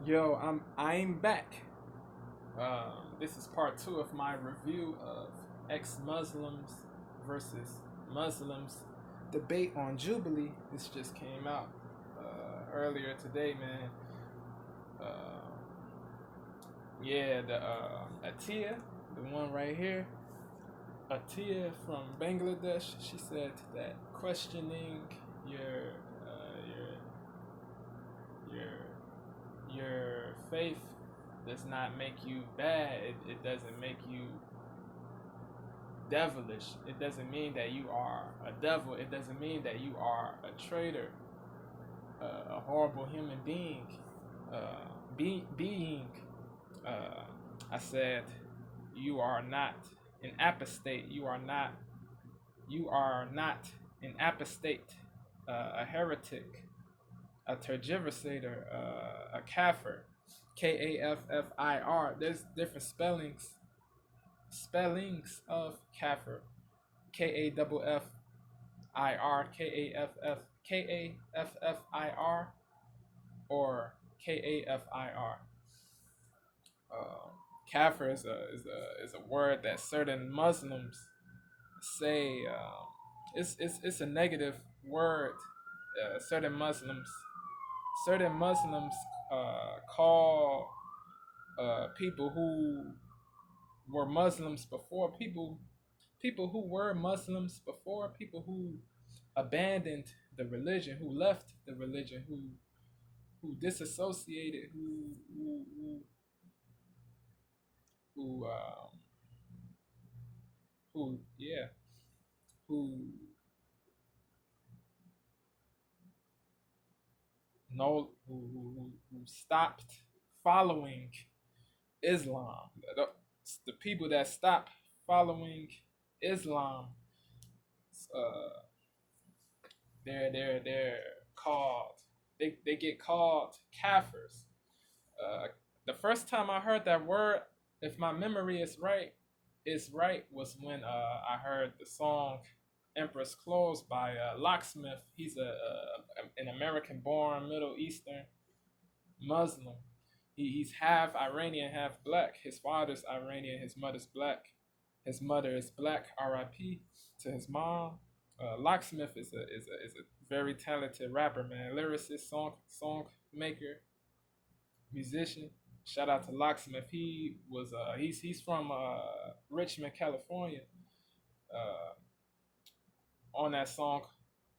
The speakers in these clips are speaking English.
Yo, I'm back. This is part two of my review of ex-Muslims versus Muslims debate on Jubilee. This just came out earlier today, man. Uh, yeah, the Atia, the one right here, Atia from Bangladesh. She said that questioning your your faith does not make you bad. It doesn't make you devilish. It doesn't mean that you are a devil. It doesn't mean that you are a traitor, a horrible human being. Being. Uh, I said, you are not an apostate. You are not. You are not an apostate, a heretic, a tergiversator, a kafir, Kaffir. There's different spellings of kafir, Kaffir, or Kafir. Kafir is a word that certain Muslims say. It's a negative word. Certain Muslims call people who were Muslims before, people who were Muslims before, people who abandoned the religion, who left the religion, who disassociated, who yeah, who no who stopped following Islam. The people that stop following Islam, uh, they're called, they get called kafirs. Uh, the first time I heard that word, if my memory is right, was when I heard the song "Empress Clothes" by Locksmith. He's an American-born Middle Eastern Muslim. He's half Iranian, half black. His father's Iranian, his mother's black. His mother is black. R.I.P. to his mom. Locksmith is a very talented rapper, man. Lyricist, song maker, musician. Shout out to Locksmith. He's from Richmond, California. Uh, on that song,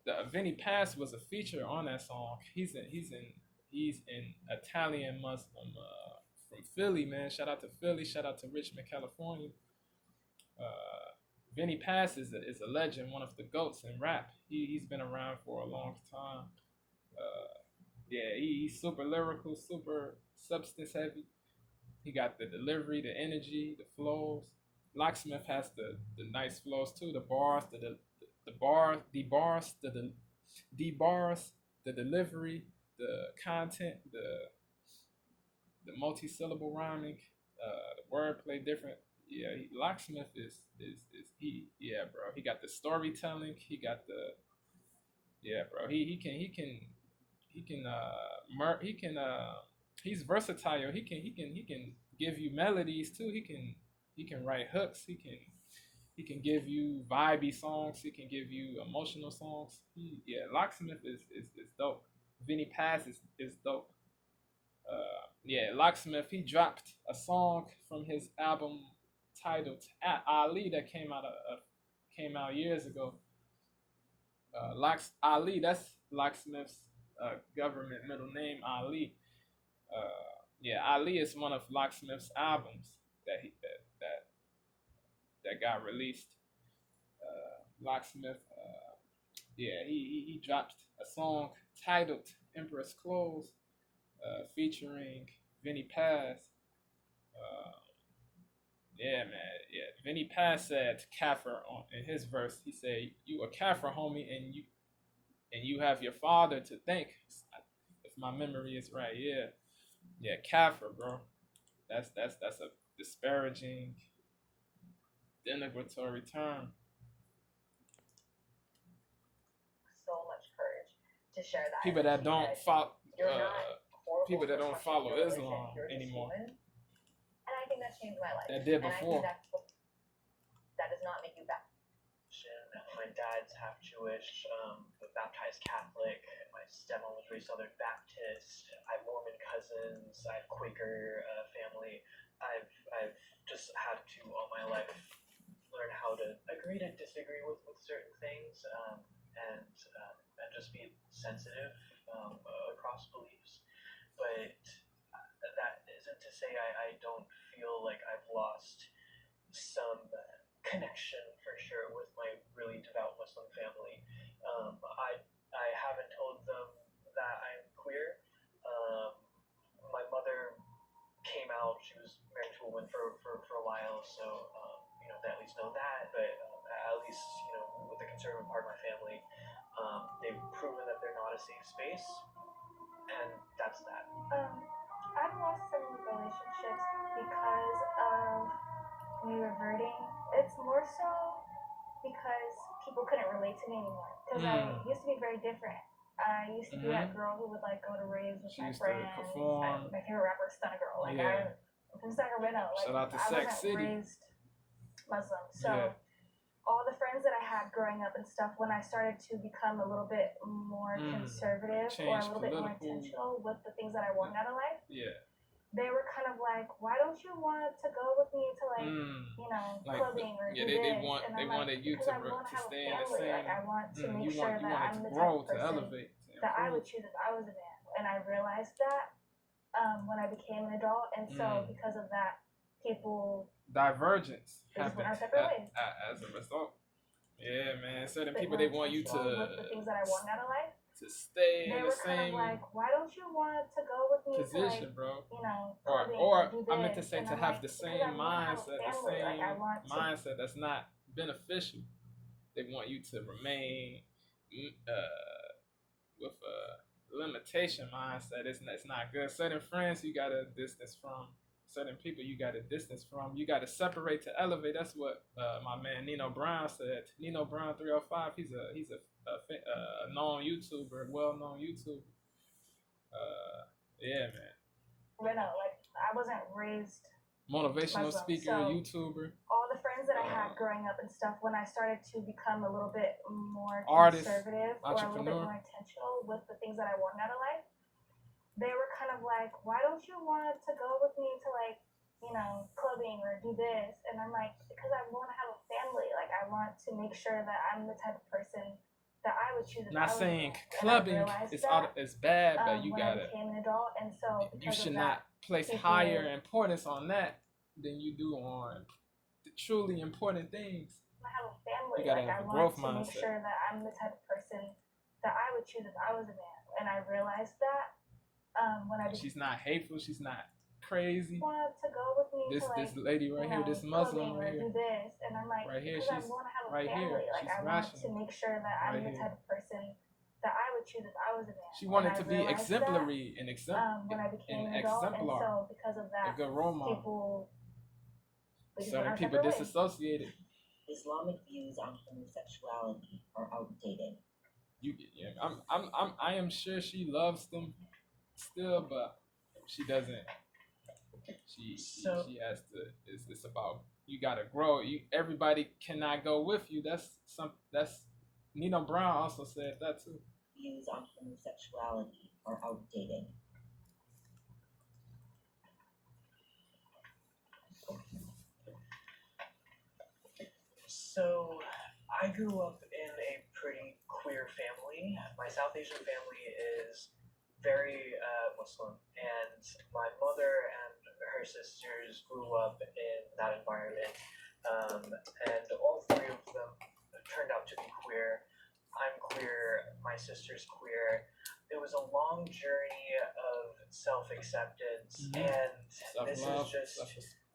the Vinny Pass was a feature on that song. He's an Italian Muslim from Philly, man. Shout out to Philly. Shout out to Richmond, California. Vinny Pass is a legend, one of the goats in rap. He's been around for a long time. Yeah, he's super lyrical, super substance heavy. He got the delivery, the energy, the flows. Locksmith has the nice flows too. The bars, the delivery, the content, the multi-syllable rhyming, the wordplay different. Yeah, Locksmith is he. Yeah, bro. He got the storytelling. He got the yeah, bro. He can he's versatile. He can give you melodies too. He can write hooks. He can give you vibey songs. He can give you emotional songs. Yeah, Locksmith is dope. Vinny Pass is dope. Yeah, Locksmith, he dropped a song from his album titled Ali that came out years ago. Ali, that's Locksmith's government middle name, Ali. Yeah, Ali is one of Locksmith's albums that got released. Locksmith, yeah, he dropped a song titled "Empress Clothes," featuring Vinny Paz. Uh, yeah, man, yeah. Vinny Paz said "Kafir" in his verse. He said, "You a Kafir, homie, and you have your father to thank." If my memory is right, yeah, yeah, Kafir, bro. That's a disparaging, denigratory term. So much courage to share that People and that she don't said follow, you're not people that don't follow Islam anymore. And I think that changed my life. That did before. That does not make you bad. My dad's half Jewish, baptized Catholic. My stepmom was raised Southern Baptist. I have Mormon cousins. I have Quaker family. I've just had to all my life learn how to agree to disagree with certain things, and just be sensitive across beliefs. But that isn't to say I don't feel like I've lost some connection for sure with my really devout Muslim family. I haven't told them that I'm queer. My mother came out. She was married to a woman for a while, so they at least know that. But at least with the conservative part of my family, they've proven that they're not a safe space, and that's that. I've lost some relationships because of me reverting. It's more so because people couldn't relate to me anymore. Because I used to be very different. I used to be that girl who would like go to raves with my friends. My favorite rapper is Stunna Girl. Like I'm from Sacramento. Like shout out to I Sac wasn't City. raised Muslim, so all the friends that I had growing up and stuff, when I started to become a little bit more conservative or a little bit more intentional with the things that I wanted out of life, they were kind of like, why don't you want to go with me to like clubbing or do this? They wanted you to stay in the same. Like I want to make sure that I'm the type of person that I would choose if I was a man. And I realized that when I became an adult, and so because of that, people divergence happened as a result. Yeah, man. Certain people, they want you to with the things that I want out of life. To stay in the Kind same of like, why don't you want to go with me position, to like, bro? Or I meant to say to have the same mindset, the same mindset that's not beneficial. They want you to remain with a limitation mindset. It's not good. Certain friends you gotta distance from. Certain people you gotta distance from. You gotta separate to elevate. That's what my man Nino Brown said. Nino Brown 305. He's a known YouTuber, well-known YouTuber. Yeah, man. Like I wasn't raised motivational Muslim, speaker, so YouTuber. All the friends that I had growing up and stuff, when I started to become a little bit more conservative or a little bit more intentional with the things that I wanted out of life, they were kind of like, why don't you want to go with me to like, clubbing or do this? And I'm like, because I want to have a family. Like I want to make sure that I'm the type of person that I would choose. Not saying clubbing is bad, but you gotta. I became an adult, and so you should not place higher importance on that than you do on the truly important things. I have a family. You gotta have a growth mindset. Make sure that I'm the type of person that I would choose if I was a man, and I realized that when I. She's not hateful. She's not crazy. Want to go with me this lady right here, this Muslim right here. Do this, and I'm like, right here, she's I want to have a right family. Here. Like I want to make sure that I'm the type of person that I would choose if I was a man. She wanted to be exemplary and when I became an adult, exemplar. And so because of that, a good role model. Certain people disassociated. Islamic views on homosexuality are outdated. I am sure she loves them still, but she doesn't. She has to. It's about you gotta grow. Everybody cannot go with you. That's Nino Brown also said that too. Views on homosexuality are outdated. So I grew up in a pretty queer family. My South Asian family is very Muslim, and my mother and her sisters grew up in that environment, and all three of them turned out to be queer. I'm queer, my sister's queer. It was a long journey of self-acceptance, and this is just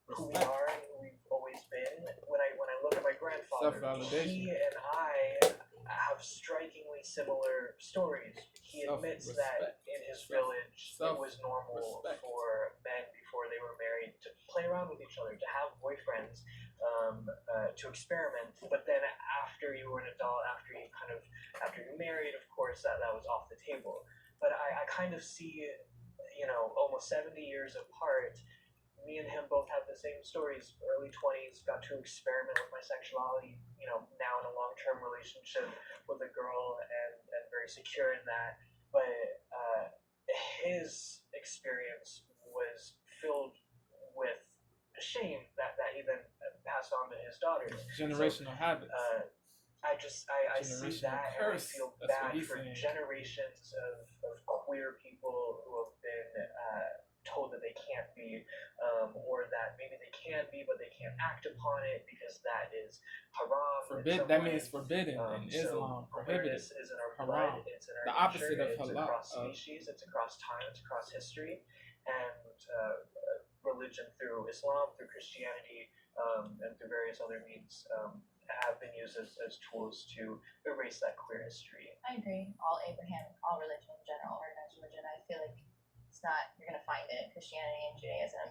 who we are and who we've always been. When I look at my grandfather, he and I have strikingly similar stories. He admits that in his village it was normal for men before they were married to play around with each other, to have boyfriends, to experiment. But then after you were an adult, after you married, of course, that was off the table. But I kind of see almost 70 years apart, me and him both have the same stories. Early 20s, got to experiment with my sexuality. Now in a long-term relationship with a girl and very secure in that. But his experience was filled with shame that he then passed on to his daughters. Generational habits. I see that and I feel bad for generations of queer people who have been told that they can't be, or that maybe they can be, but they can't act upon it because that is haram. That means forbidden in Islam. Prohibited. Awareness is in our Haram. blood. It's in our the nature, opposite of it's halal. across species. It's across time. It's across history, and religion through Islam, through Christianity, and through various other means. Have been used as tools to erase that queer history. I agree. All religion in general, organized religion, I feel like it's not, you're going to find it in Christianity and Judaism.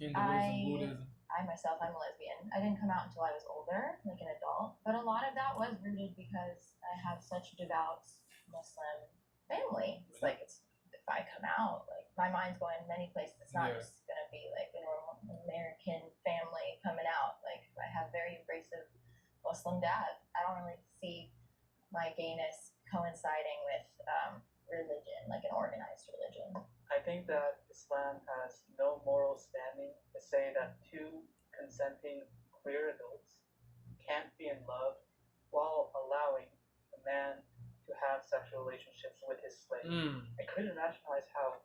Hinduism, Buddhism. I myself, I'm a lesbian. I didn't come out until I was older, like an adult. But a lot of that was rooted because I have such a devout Muslim family. It's like, if I come out, like my mind's going many places. It's not just going to be like a normal American family coming out. Like I have very abrasive Muslim dad. I don't really see my gayness coinciding with religion, like an organized religion. I think that Islam has no moral standing to say that two consenting queer adults can't be in love while allowing a man to have sexual relationships with his slave. I couldn't rationalize how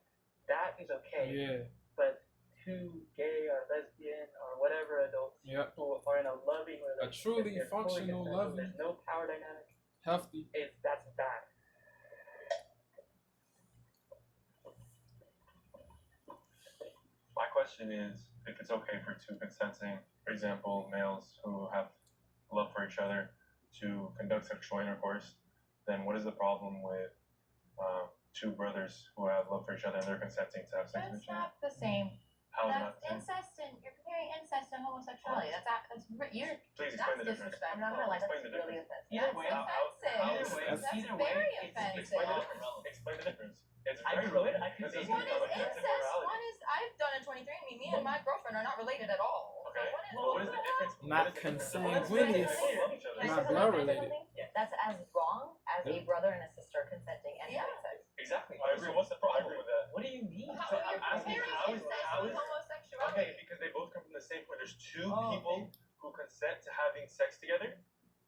that is okay, but two gay or lesbian or whatever adults who are in a loving relationship, a truly functional, loving, there's no power dynamic, healthy, that's bad. My question is, if it's okay for two consenting, for example, males who have love for each other to conduct sexual intercourse, then what is the problem with two brothers who have love for each other and they're consenting to have sex with each other? That's not the same. How is That's that incest, and you're comparing incest and homosexuality. Please explain the difference. I'm not gonna lie, that's Explain the really difference. offensive. That's very offensive. Explain the difference. It's I very could. One is incest. One is I've done a 23andMe. Me and my girlfriend are not related at all. Okay. So What is the difference? not consanguineous, not blood related. That's as wrong as a brother and a sister consenting and having sex. Exactly. I agree. What's the problem with that? What do you mean? How are you comparing incest with homosexuality? Okay, because they both come from the same point. There's two people who consent to having sex together.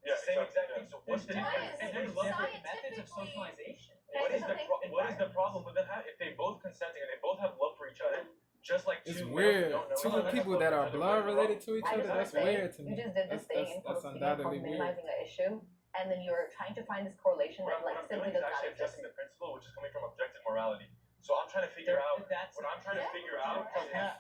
Yeah, same exact thing. So what's the difference? Why is There's it different methods of scientifically- socialization. What is the problem with that? If they both consenting and they both have love for each other, just like It's two weird. males don't Two know people love that for are each other, blood what is related to each I other, just want that's to say, weird to me. you just did this thing in That's posting undoubtedly weird. minimizing the issue, and then you're trying to find this correlation What that like I'm simply doing is does not actually exist. addressing the principle, which is coming from objective morality. So I'm trying to figure out That's what I'm trying to figure out.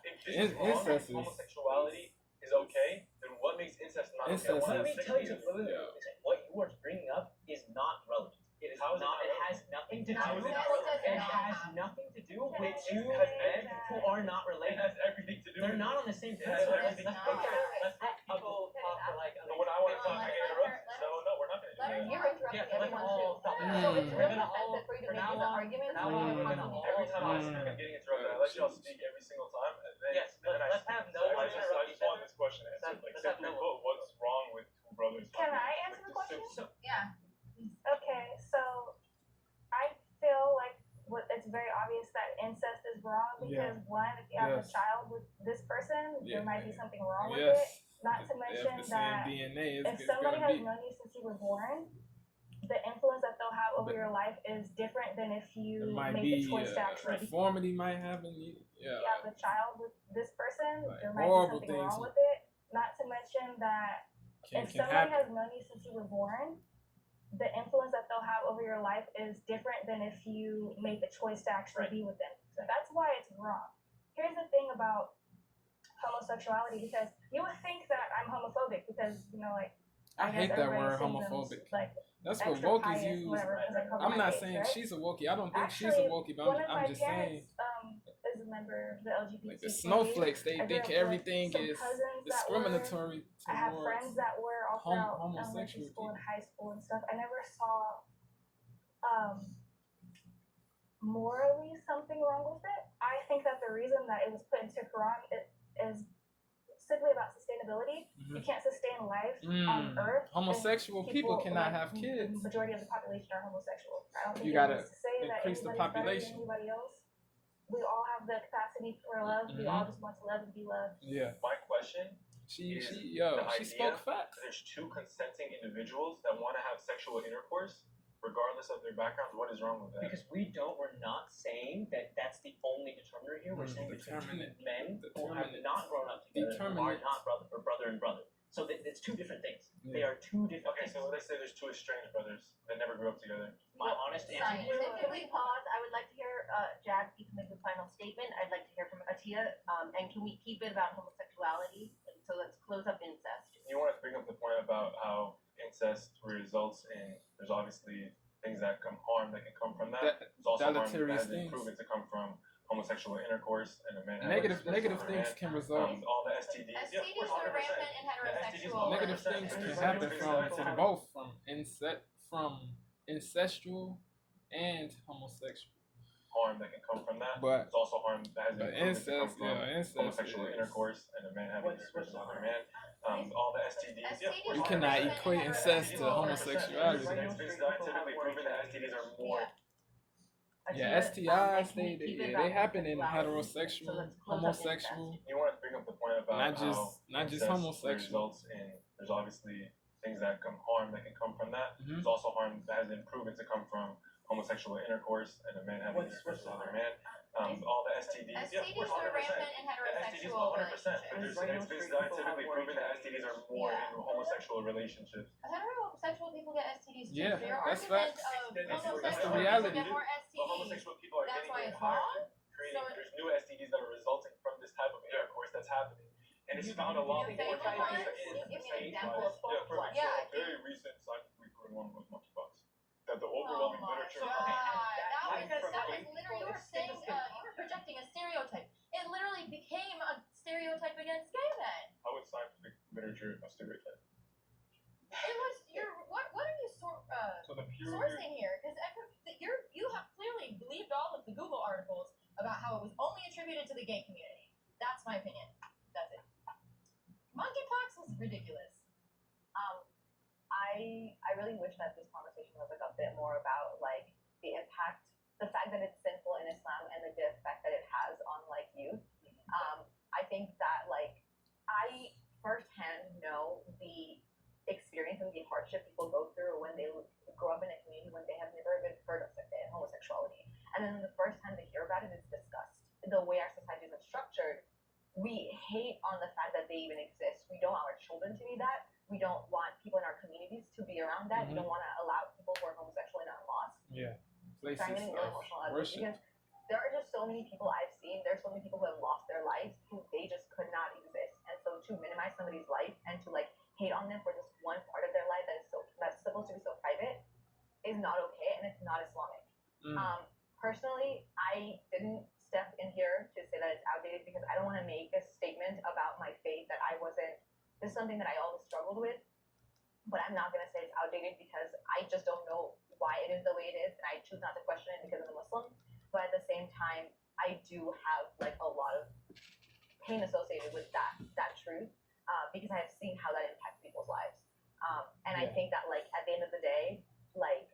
If this is wrong, Incest if is- homosexuality is okay, then what makes incest not okay? Incest What Let me is- tell you, Yeah. what you are bringing up is not relevant. It is How is it not. not It relevant? has nothing to do. How is it not relevant? It It has has nothing to do Can with I two just has say egg that- who are not It related. has everything to do They're with not on the same It has principle. everything Let's to do with it. let's let people talk for like. But when I want to talk, I Let's get let interrupted. her- No, we're not going to do let her that. You're interrupting Yeah, let's everyone all too. stop. So it's Mm. really offensive for you to From make now these on- arguments. from now when on, you're we're gonna constantly Every time I interrupting. speak, I'm getting interrupted. I let y'all speak every single time, and then Yes, and then let's I have speak. no So one I interrupt just each want other. this question answered. Like, Let's have simply no put, what's wrong with two brothers? Can I Like, answer the just question? simple. Yeah. Okay, so I feel like it's very obvious that incest is wrong because one, if you have Yes. a child with this person, Yeah. there might be something wrong with it. Yes. Not to They mention have the same that DNA. if It's somebody gonna has be. known you since you were born, the influence that they'll have over your life is different than if you There might make be the choice to actually deformity might happen. Yeah. you have a child with this person, Like, there might be horrible something things wrong with it. Not to mention that Can if somebody happen. has known you since you were born, the influence that they'll have over your life is different than if you made the choice to actually be with them. So that's why it's wrong. Here's the thing about homosexuality, because you would think that I'm homophobic because, like, I hate guess that everybody word assumes I'm, homophobic. like, That's what extra woke is pious, used. whatever, 'cause I cover I'm my not face, saying right? she's a wokie. I don't think she's a Actually, wokie, but one of I'm my just saying. parents is a member of the LGBT Like the snowflakes, they I grew think up with everything some is cousins that discriminatory I have towards. friends that were all throughout elementary homosexual school and people. high school and stuff. I never saw morally something wrong with it. I think that the reason that it was put into Quran is simply about sustainability. You can't sustain life on Earth. Homosexual people cannot have kids. The majority of the population are homosexual. I don't think You it gotta was to say that increase the anybody's better population. than anybody else. We all have the capacity for love. We all just want to love and be loved. Yeah. My question She idea spoke facts. there's two consenting individuals that want to have sexual intercourse, regardless of their backgrounds. What is wrong with that? Because we're not saying that that's the only determiner here. We're saying between two men who have not grown up together, who are not brother and brother. So it's two different things. They are two different things. So let's say there's two estranged brothers that never grew up together. My honest answer. Can we pause? I would like to hear Jad, you can make the final statement. I'd like to hear from Atia. And can we keep it about homosexuality? So let's close up incest. You want to bring up the point about how incest results in, there's obviously things that come harm that can come from that. There's also harm that has been proven to come from homosexual intercourse and a man negative things can result. All the STDs. STDs are rampant in heterosexual. Negative things can happen from both, from incestual and homosexual. Harm that can come from that. But there's also harm that has been proven to come from incest homosexual intercourse and a man having intercourse with another man. All the STDs. You cannot equate incest to homosexuality. It's been scientifically proven that STDs are more. Yeah, STIs they happen in heterosexual, homosexual. You want to bring up the point about not just homosexual. Results in, there's obviously things that harm that can come from that. There's also harm that has been proven to come from homosexual intercourse and a man having intercourse with another man. All the STDs. STDs are rampant in heterosexual relationships. It's been scientifically proven that STDs are more in homosexual relationships. Heterosexual people get STDs too. Yeah, so your that's argument facts. of That's the homosexual reality. people get more But STDs. homosexual people are That's why getting it's higher, wrong. there's new STDs that are resulting from this type of intercourse that's happening. And it's found a lot more Give me an example of one. Yeah, Very recent scientifically proven one was monkeypox. That the overwhelming literature. That was literally, you were saying, you were projecting a stereotype. It literally became a stereotype against gay men. How is scientific literature a stereotype? It was what are you sourcing here? Because you have clearly believed all of the Google articles about how it was only attributed to the gay community. That's my opinion. That's it. Monkeypox was ridiculous. I really wish that this conversation was like a bit more about like the impact, the fact that it's sinful in Islam and the effect that it has on like youth. I think that like I firsthand know the experience and the hardship people go through when they grow up in a community when they have never even heard of homosexuality, and then the first time they hear about it is disgust. The way our societies are structured, we hate on the fact that they even exist. We don't want our children to be that. We don't want people in our communities to be around that. We don't want to allow people who are homosexual in our mosques. Yeah. So I'm getting really emotional because there are just so many people I've seen. There's so many people who have lost their lives who they just could not exist. And so to minimize somebody's life and to like hate on them for just one part of their life that's supposed to be so private is not okay, and it's not Islamic. Personally, I didn't step in here to say that it's outdated because I don't want to make a statement about my faith that this is something that I always struggled with, but I'm not going to say it's outdated because I just don't know why it is the way it is, and I choose not to question it because I'm a Muslim. But at the same time, I do have like a lot of pain associated with that truth because I have seen how that impacts people's lives. And I think that like at the end of the day, like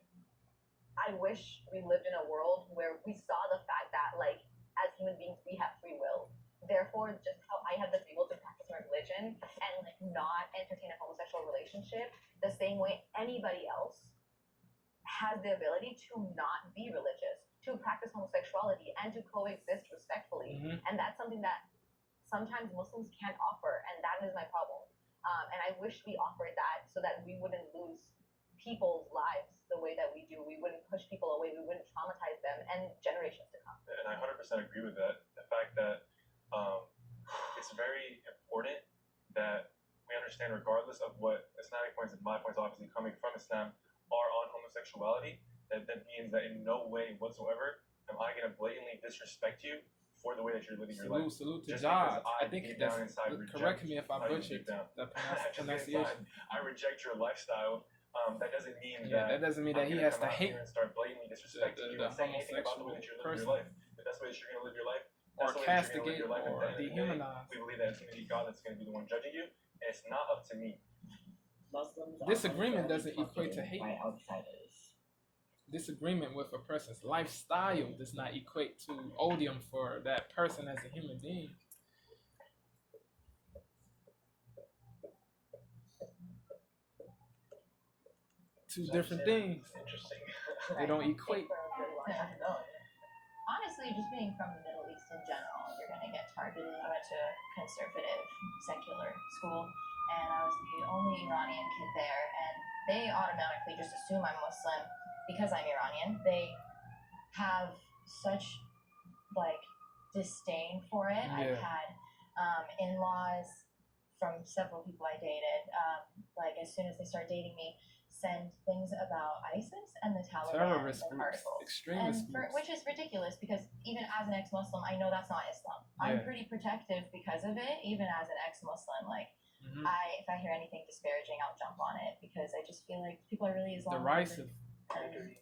I wish we lived in a world where we saw the fact that like as human beings we have free will. Therefore, just how I have been able to practice my religion and like not entertain a homosexual relationship the same way anybody else has the ability to not be religious, to practice homosexuality and to coexist respectfully. And that's something that sometimes Muslims can't offer, and that is my problem. And I wish we offered that so that we wouldn't lose people's lives the way that we do. We wouldn't push people away. We wouldn't traumatize them and generations to come. And I 100% agree with that. The fact that it's very important that we understand, regardless of what Islamic points and my points obviously coming from Islam are on homosexuality, that means that in no way whatsoever am I going to blatantly disrespect you for the way that you're living your life. Salute to Just God. because I think deep that's down inside correct me if I how you butchered deep down. the Just pronunciation. I reject your lifestyle. that doesn't mean that doesn't mean that he has to hate and start blatantly disrespecting you and saying anything about the way that you're living your life. The best way that you're gonna live your life, or castigate your life. or dehumanize. We believe that it's gonna be God that's gonna be the one judging you, and it's not up to me. Muslims Disagreement doesn't equate to hate. by outsiders. Disagreement with a person's lifestyle does not equate to odium for that person as a human being. Two different things. Interesting. They don't equate. Honestly, just being from the Middle East in general, you're gonna get targeted. I went to a conservative, secular school, and I was the only Iranian kid there, and they automatically just assume I'm Muslim because I'm Iranian. They have such like disdain for it. I've had in-laws from several people I dated, like as soon as they start dating me, send things about ISIS and the Taliban Terrorist in groups, articles. extremist groups. Which is ridiculous because even as an ex-Muslim, I know that's not Islam. I'm pretty protective because of it, even as an ex-Muslim. Like, if I hear anything disparaging, I'll jump on it because I just feel like people are really derisive.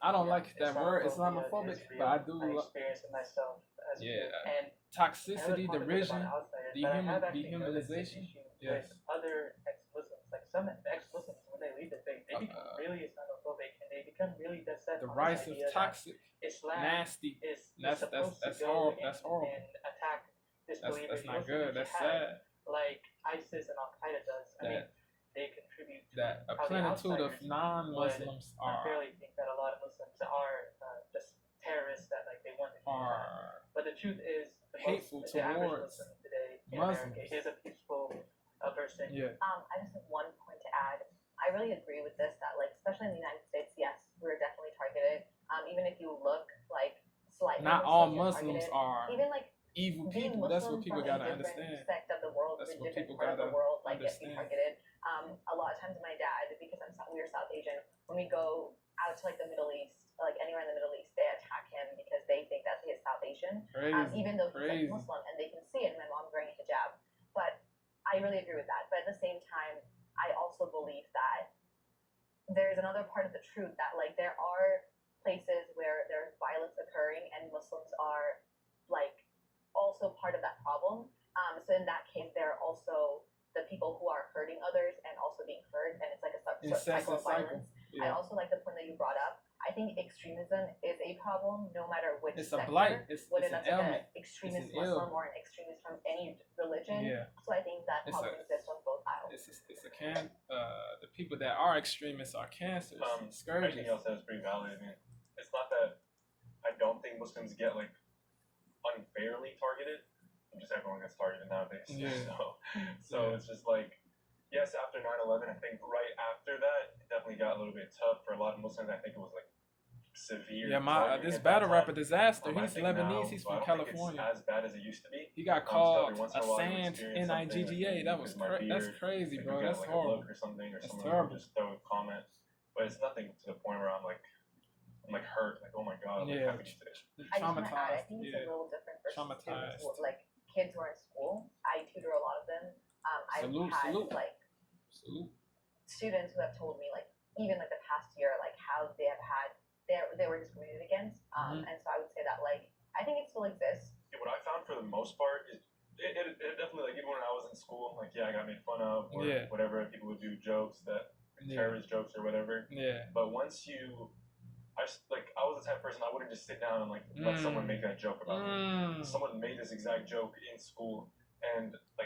I don't like that word, Islamophobic, but I do. I experienced it myself. And toxicity, derision, dehumanization. Yes. With other ex-Muslims, like some ex-Muslims, when they leave the faith, they become really Islamophobic and they become really set on this idea toxic, Islam nasty. That's horrible. That's horrible. And attack disbelievers. That's not good. That's sad. Like ISIS and Al Qaeda does. I mean, they contribute to that a plenitude of non-Muslims I barely think that a lot of Muslims are just terrorists that like they want to but the truth is hateful the average towards Muslim today in Muslims. America is a peaceful person. Yeah. I just have one point to add. I really agree with this that like especially in the United States, yes, we're definitely targeted. Even if you look like slightly not all Muslims are even like evil people. That's what people gotta understand. Sect of the world, that's what people part gotta of the world, like understand. getting targeted. A lot of times my dad, because we're South Asian, when we go out to like the Middle East, like anywhere in the Middle East, they attack him because they think that he is South Asian, even though he's like Muslim and they can see it. And my mom's wearing a hijab, but I really agree with that. But at the same time, I also believe that there's another part of the truth that like there are places where there's violence occurring and Muslims are like also part of that problem. So in that case, there are also the people who are hurting others and also being hurt, and it's like a cycle of violence. Yeah. I also like the point that you brought up. I think extremism is a problem, no matter which sector. A blight. Whether it's that's like an extremist Muslim or an extremist from any religion. Yeah. So I think that problem exists on both aisles. The people that are extremists are cancers. Scourges. Everything else that is pretty valid. I mean, it's not that I don't think Muslims get like unfairly targeted. Just everyone gets targeted nowadays. Yeah. So it's just like, yes, after 9/11, I think right after that, it definitely got a little bit tough for a lot of Muslims. I think it was like severe. Yeah, this battle rapper Disaster, he's Lebanese, he's from California. As bad as it used to be. He got called a sand NIGGA. That's crazy, bro. That's horrible. Or something, or that's someone would just throw a comment, but it's nothing to the point where I'm like hurt, like oh my god, like, how could you say this? Traumatized. I think it's a little different for traumatized. Like kids who are in school, I tutor a lot of them. I've had like students who have told me like even like the past year like how they have had they were discriminated against. And so I would say that like I think it still exists. Yeah, what I found for the most part is it definitely like even when I was in school, like I got made fun of or whatever, people would do jokes that terrorist jokes or whatever. Yeah. But once I was the type of person I wouldn't just sit down and like let someone make that joke about me. Someone made this exact joke in school, and like